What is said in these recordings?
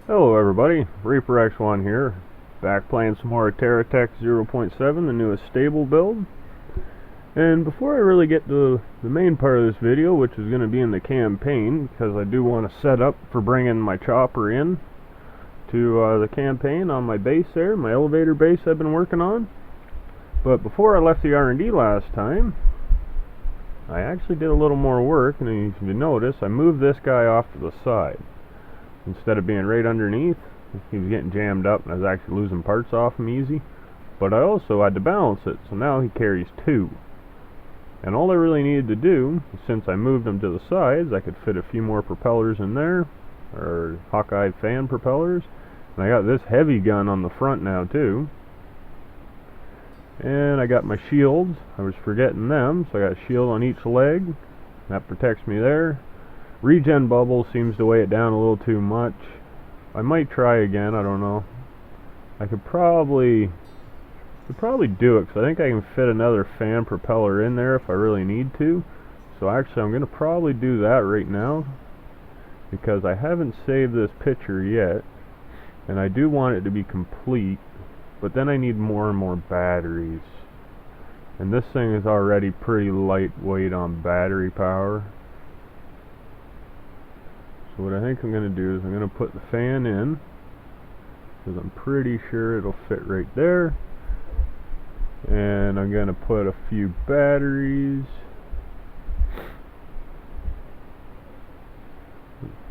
Hello everybody, Reaper X1 here, back playing some more Terra 0.7, the newest stable build. And before I really get to the main part of this video, which is going to be in the campaign, because I do want to set up for bringing my chopper in to the campaign on my base there, my elevator base I've been working on. But before I left the R&D last time, I actually did a little more work, and if you notice, I moved this guy off to the side. Instead of being right underneath, he was getting jammed up and I was actually losing parts off him easy. But I also had to balance it, so now he carries two. And all I really needed to do, since I moved him to the sides, I could fit a few more propellers in there, or Hawkeye fan propellers. And I got this heavy gun on the front now too. And I got my shields, I was forgetting them, so I got a shield on each leg. That protects me there. Regen bubble seems to weigh it down a little too much. I might try again, I don't know. I could probably do it, because I think I can fit another fan propeller in there if I really need to. So actually I'm going to probably do that right now, because I haven't saved this picture yet, and I do want it to be complete, but then I need more and more batteries. And this thing is already pretty lightweight on battery power. So what I think I'm going to do is I'm going to put the fan in, because I'm pretty sure it'll fit right there. And I'm going to put a few batteries.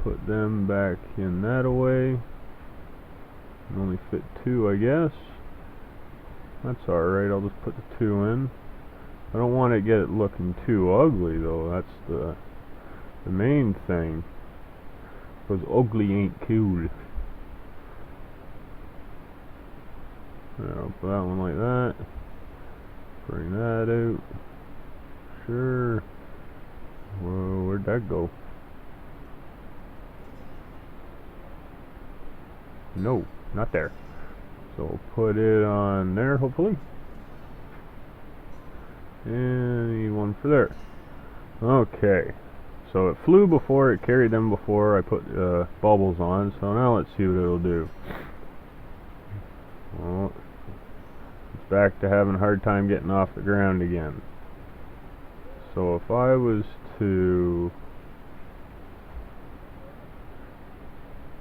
Put them back in that away. Only fit two, I guess. That's alright, I'll just put the two in. I don't want to get it looking too ugly though, that's the main thing. Because ugly ain't cool. I'll put that one like that. Bring that out. Sure. Whoa, where'd that go? No, not there. So we'll put it on there, hopefully. And need one for there. Okay. So it flew before, it carried them before I put bubbles on, so now let's see what it'll do. Well, it's back to having a hard time getting off the ground again. So if I was to...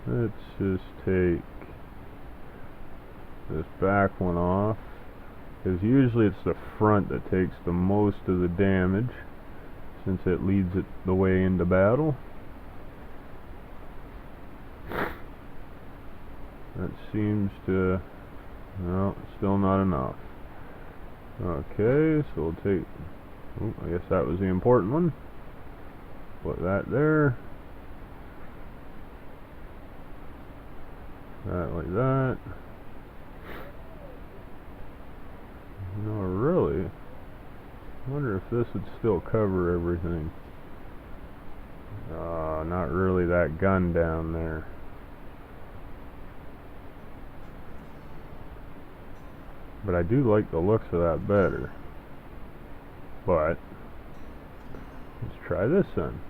let's just take this back one off, because usually it's the front that takes the most of the damage, since it leads it the way into battle. That seems to... no, still not enough. Okay, so we'll take... oh, I guess that was the important one. Put that there. That like that. No, really? I wonder if this would still cover everything. Not really, that gun down there. But I do like the looks of that better. But let's try this then.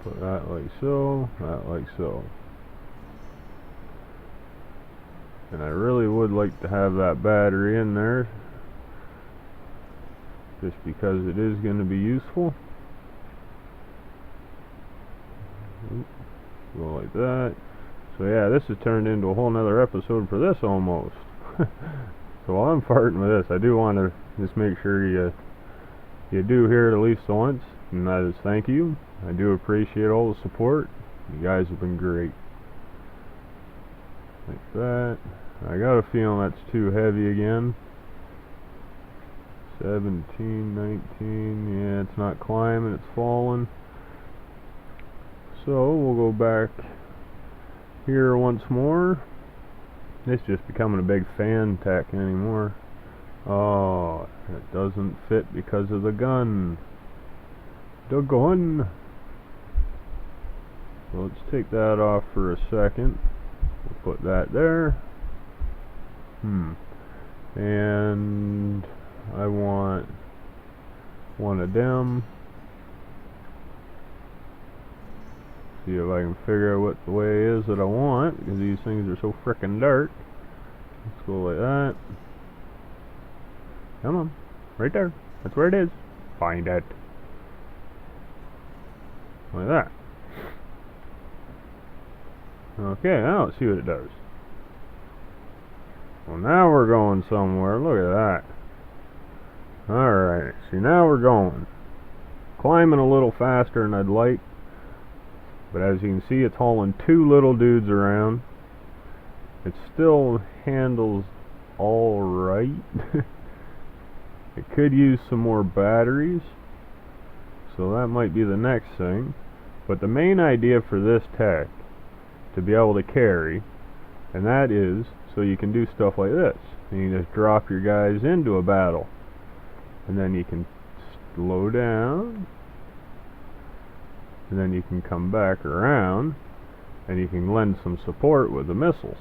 Put that like so, that like so. And I really would like to have that battery in there, just because it is going to be useful. Go like that. So yeah, this has turned into a whole nother episode for this almost. So while I'm farting with this, I do want to just make sure you do hear it at least once, and that is thank you. I do appreciate all the support. You guys have been great. Like that. I got a feeling that's too heavy again. 17, 19, yeah, it's not climbing, it's falling. So we'll go back here once more. It's just becoming a big fan tack anymore. Oh, it doesn't fit because of the gun. The gun. So let's take that off for a second. We'll put that there. And I want one of them. See if I can figure out what the way is that I want, because these things are so frickin' dark. Let's go like that. Come on. Right there. That's where it is. Find it. Like that. Okay, now let's see what it does. Well, now we're going somewhere. Look at that. Alright, see, now we're going. Climbing a little faster than I'd like. But as you can see, it's hauling two little dudes around. It still handles alright. It could use some more batteries, so that might be the next thing. But the main idea for this tech, to be able to carry, and that is so you can do stuff like this. And you just drop your guys into a battle, and then you can slow down, and then you can come back around, and you can lend some support with the missiles.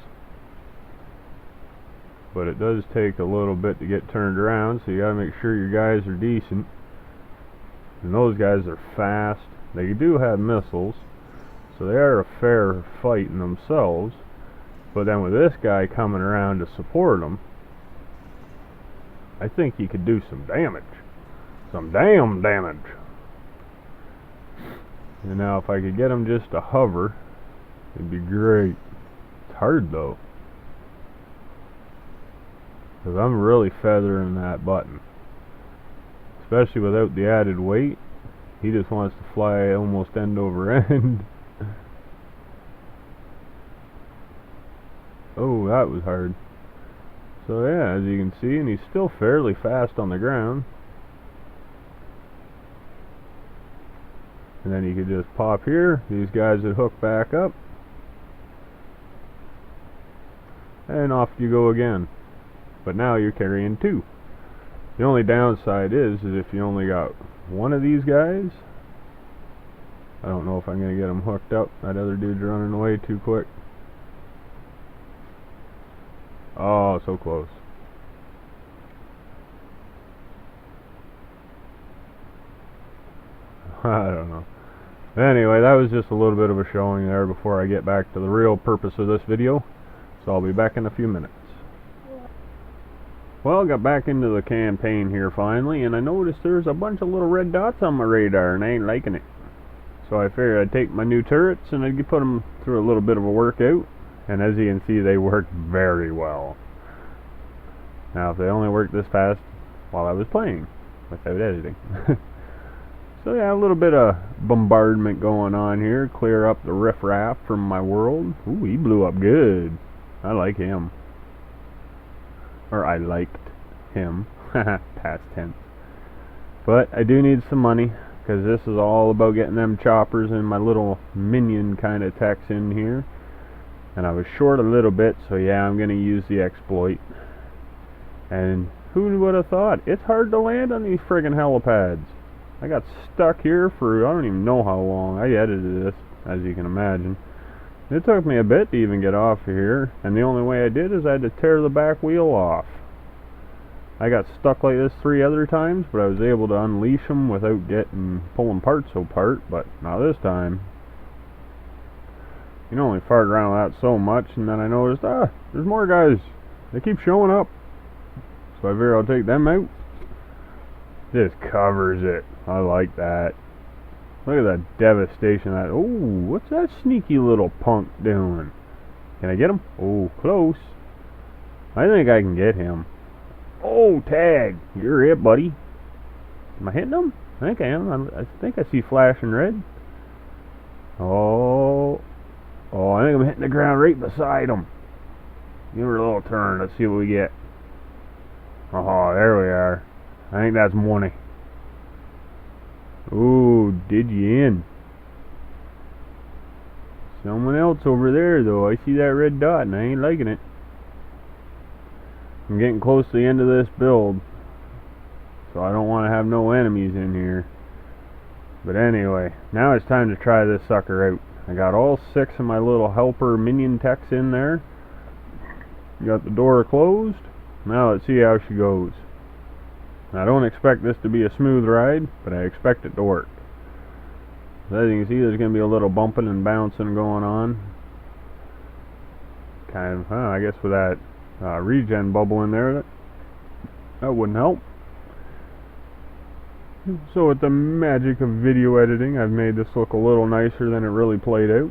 But it does take a little bit to get turned around, so you gotta make sure your guys are decent. And those guys are fast. They do have missiles, so they are a fair fight in themselves. But then with this guy coming around to support them, I think he could do some damage. Some damn damage. And now if I could get him just to hover, it'd be great. It's hard though, because I'm really feathering that button. Especially without the added weight. He just wants to fly almost end over end. Oh, that was hard. So yeah, as you can see, and he's still fairly fast on the ground. And then you could just pop here. These guys would hook back up. And off you go again. But now you're carrying two. The only downside is if you only got one of these guys. I don't know if I'm going to get him hooked up. That other dude's running away too quick. Oh, so close. I don't know. Anyway, that was just a little bit of a showing there before I get back to the real purpose of this video. So I'll be back in a few minutes. Well, got back into the campaign here finally, and I noticed there's a bunch of little red dots on my radar, and I ain't liking it. So I figured I'd take my new turrets and I'd put them through a little bit of a workout, and as you can see, they work very well. Now, if they only worked this fast while I was playing, without editing. So yeah, a little bit of bombardment going on here, clear up the riffraff from my world. Ooh, he blew up good. I like him. Or I liked him. Past tense. But I do need some money, because this is all about getting them choppers and my little minion kind of techs in here. And I was short a little bit, so yeah, I'm going to use the exploit. And who would have thought? It's hard to land on these friggin' helipads. I got stuck here for I don't even know how long. I edited this, as you can imagine. It took me a bit to even get off of here, and the only way I did is I had to tear the back wheel off. I got stuck like this 3 other times, but I was able to unleash them without pulling parts apart, but not this time. You can only fart around with that so much, and then I noticed, there's more guys. They keep showing up. So I figure I'll take them out. This covers it. I like that. Look at that devastation. Oh, what's that sneaky little punk doing? Can I get him? Oh, close. I think I can get him. Oh, tag. You're it, buddy. Am I hitting him? I think I am. I think I see flashing red. Oh, I think I'm hitting the ground right beside him. Give her a little turn. Let's see what we get. Oh, there we are. I think that's money. Ooh, did you in? Someone else over there, though. I see that red dot, and I ain't liking it. I'm getting close to the end of this build, so I don't want to have no enemies in here. But anyway, now it's time to try this sucker out. I got all 6 of my little helper minion techs in there. Got the door closed. Now let's see how she goes. I don't expect this to be a smooth ride, but I expect it to work. As you can see, there's going to be a little bumping and bouncing going on. Kind of, I guess with that regen bubble in there, that wouldn't help. So with the magic of video editing, I've made this look a little nicer than it really played out.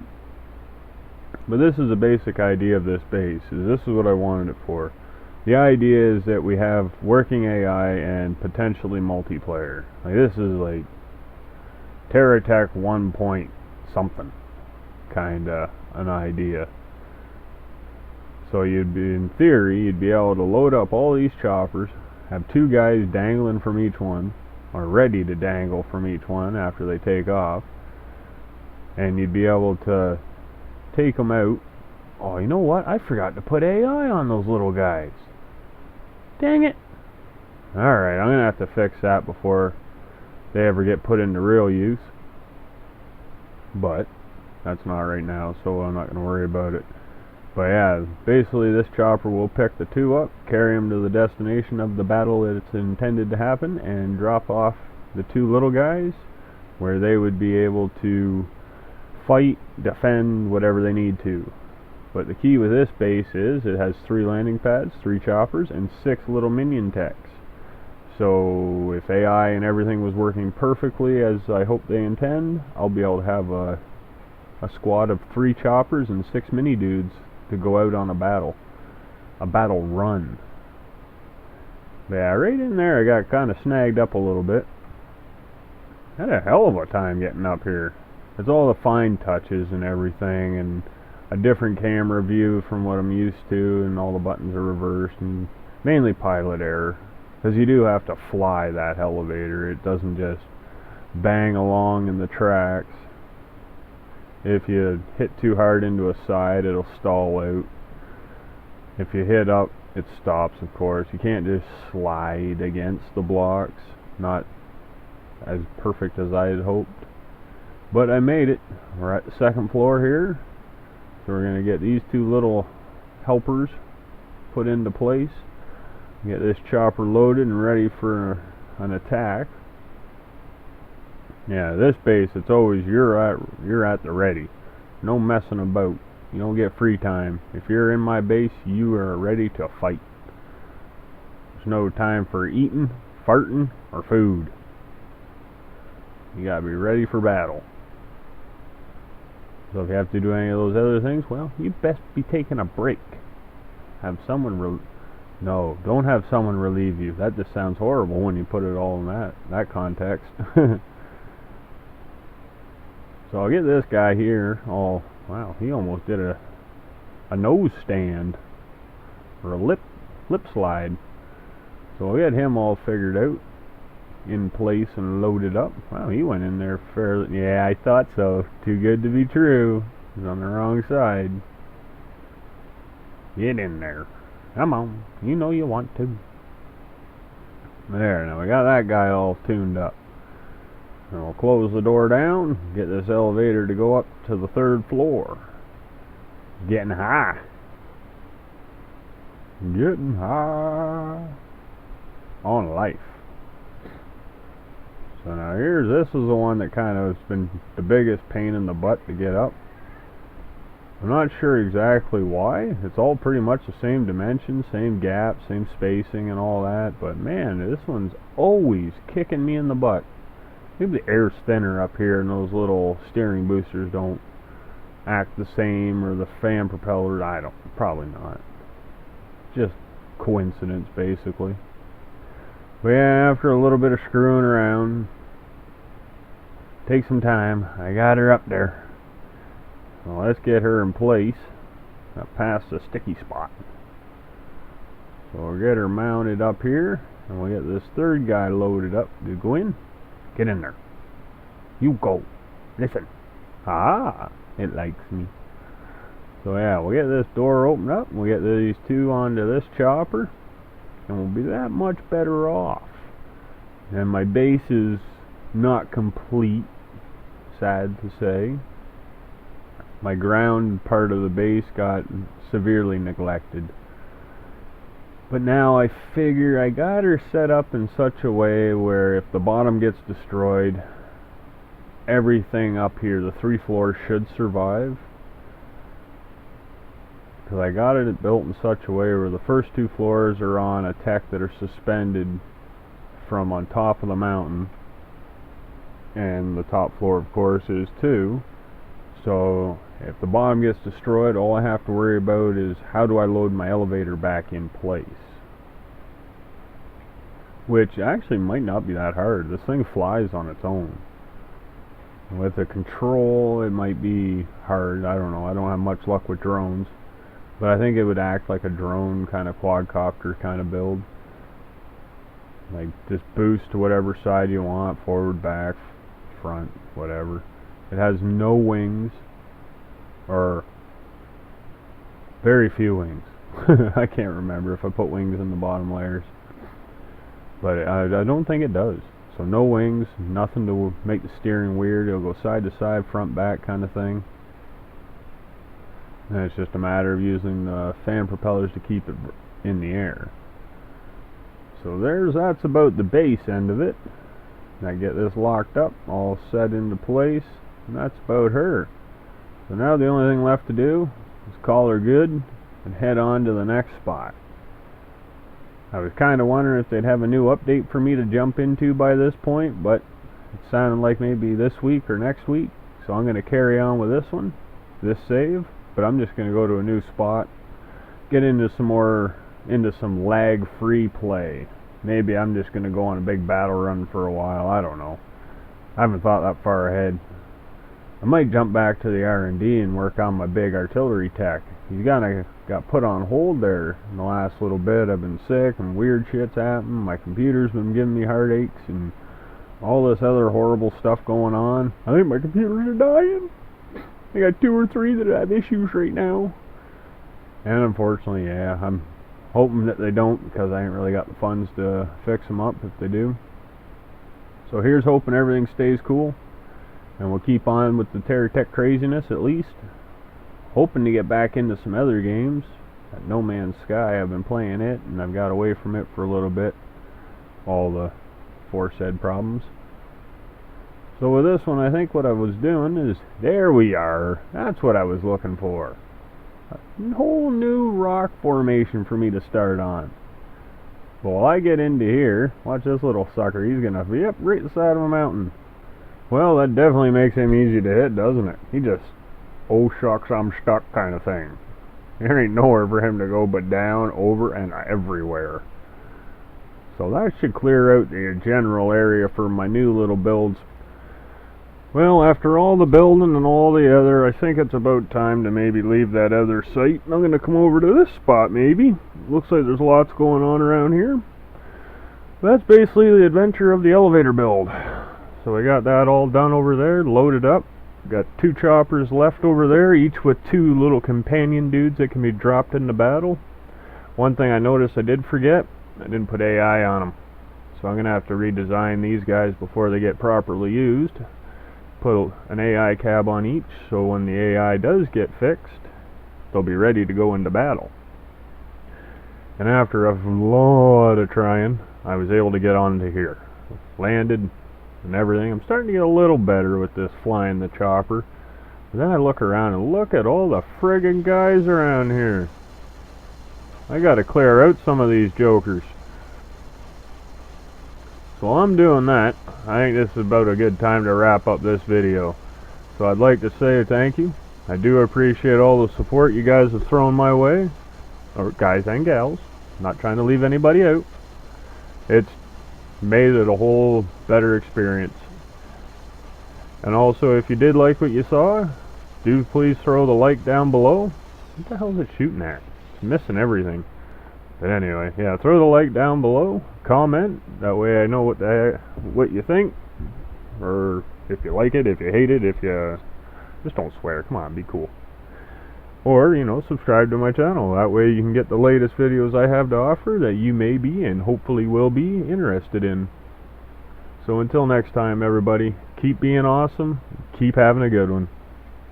But this is the basic idea of this base. This is what I wanted it for. The idea is that we have working AI and potentially multiplayer. Like, this is like Terra Tech 1 point something kinda an idea. So you'd be, in theory, you'd be able to load up all these choppers, have 2 guys dangling from each one, or ready to dangle from each one after they take off, and you'd be able to take them out. Oh, you know what? I forgot to put AI on those little guys. Dang it. Alright, I'm going to have to fix that before they ever get put into real use. But that's not right now, so I'm not going to worry about it. But yeah, basically this chopper will pick the 2 up, carry them to the destination of the battle that it's intended to happen, and drop off the 2 little guys where they would be able to fight, defend, whatever they need to. But the key with this base is it has 3 landing pads, 3 choppers, and 6 little minion techs. So if AI and everything was working perfectly as I hope they intend, I'll be able to have a squad of 3 choppers and 6 mini dudes to go out on a battle run. But yeah, right in there I got kind of snagged up a little bit. Had a hell of a time getting up here. It's all the fine touches and everything, and a different camera view from what I'm used to, and all the buttons are reversed, and mainly pilot error, because you do have to fly that elevator. It doesn't just bang along in the tracks. If you hit too hard into a side, it'll stall out. If you hit up, it stops, of course. You can't just slide against the blocks. Not as perfect as I had hoped. But I made it. We're at the 2nd floor here. So we're going to get these 2 little helpers put into place. Get this chopper loaded and ready for an attack. Yeah, this base, it's always you're at the ready. No messing about. You don't get free time. If you're in my base, you are ready to fight. There's no time for eating, farting, or food. You gotta be ready for battle. So if you have to do any of those other things, well, you best be taking a break. Have someone No, don't have someone relieve you. That just sounds horrible when you put it all in that context. So I'll get this guy here. Oh, wow, he almost did a nose stand or a lip slide. So I'll get him all figured out, in place and loaded up. Wow, he went in there fairly. Yeah, I thought so. Too good to be true. He's on the wrong side. Get in there. Come on. You know you want to. There, now we got that guy all tuned up. And we'll close the door down, get this elevator to go up to the 3rd floor. Getting high. Getting high on life. So now this is the one that kind of has been the biggest pain in the butt to get up. I'm not sure exactly why. It's all pretty much the same dimensions, same gap, same spacing and all that, but man, this one's always kicking me in the butt. Maybe the air's thinner up here and those little steering boosters don't act the same, or the fan propellers, probably not. Just coincidence, basically. But yeah, after a little bit of screwing around, take some time, I got her up there. Well, let's get her in place, past the sticky spot. So we'll get her mounted up here, and we'll get this 3rd guy loaded up to go in. Get in there. You go. Listen. Ah, it likes me. So yeah, we'll get this door opened up, and we'll get these 2 onto this chopper, and we'll be that much better off. And my base is not complete, sad to say. My ground part of the base got severely neglected. But now I figure I got her set up in such a way where if the bottom gets destroyed, everything up here, the 3 floors, should survive. Because I got it built in such a way where the first 2 floors are on a tech that are suspended from on top of the mountain. And the top floor, of course, is too. So if the bottom gets destroyed, all I have to worry about is how do I load my elevator back in place. Which actually might not be that hard. This thing flies on its own. With a control, it might be hard. I don't know. I don't have much luck with drones. But I think it would act like a drone kind of quadcopter kind of build. Like just boost to whatever side you want, forward, back, front, whatever. It has no wings, or very few wings. I can't remember if I put wings in the bottom layers. But I don't think it does. So no wings, nothing to make the steering weird. It'll go side to side, front, back kind of thing. And it's just a matter of using the fan propellers to keep it in the air. So that's about the base end of it. I get this locked up, all set into place, and that's about her. So now the only thing left to do is call her good and head on to the next spot. I was kind of wondering if they'd have a new update for me to jump into by this point, but it sounded like maybe this week or next week. So I'm going to carry on with this one, this save, but I'm just going to go to a new spot, get into some lag-free play. Maybe I'm just going to go on a big battle run for a while. I don't know. I haven't thought that far ahead. I might jump back to the R&D and work on my big artillery tech. He's got put on hold there in the last little bit. I've been sick and weird shit's happened. My computer's been giving me heartaches and all this other horrible stuff going on. I think my computers are dying. I got 2 or 3 that have issues right now. And unfortunately, yeah, I'm hoping that they don't, because I ain't really got the funds to fix them up if they do. So here's hoping everything stays cool. And we'll keep on with the Terra Tech craziness at least. Hoping to get back into some other games. At No Man's Sky, I've been playing it, and I've got away from it for a little bit. All the aforesaid problems. So with this one, I think what I was doing is, there we are. That's what I was looking for. A whole new rock formation for me to start on. But while I get into here, watch this little sucker. He's gonna be up right the side of a mountain. Well, that definitely makes him easy to hit, doesn't it? He just, oh shucks, I'm stuck kind of thing. There ain't nowhere for him to go but down, over, and everywhere. So that should clear out the general area for my new little builds. Well, after all the building and all the other, I think it's about time to maybe leave that other site. I'm going to come over to this spot maybe. Looks like there's lots going on around here. That's basically the adventure of the elevator build. So we got that all done over there, loaded up. Got 2 choppers left over there, each with 2 little companion dudes that can be dropped into battle. One thing I noticed I did forget, I didn't put AI on them. So I'm going to have to redesign these guys before they get properly used. Put an AI cab on each, so when the AI does get fixed, they'll be ready to go into battle. And after a lot of trying, I was able to get onto here. Landed and everything. I'm starting to get a little better with this flying the chopper. But then I look around and look at all the friggin' guys around here. I gotta clear out some of these jokers. So while I'm doing that, I think this is about a good time to wrap up this video. So I'd like to say thank you. I do appreciate all the support you guys have thrown my way. Or guys and gals. I'm not trying to leave anybody out. It's made it a whole better experience. And also, if you did like what you saw, do please throw the like down below. What the hell is it shooting at? It's missing everything. But anyway, yeah, throw the like down below, comment, that way I know what you think, or if you like it, if you hate it, if you just don't swear, come on, be cool. Or, subscribe to my channel, that way you can get the latest videos I have to offer that you may be and hopefully will be interested in. So until next time, everybody, keep being awesome, keep having a good one.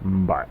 Bye.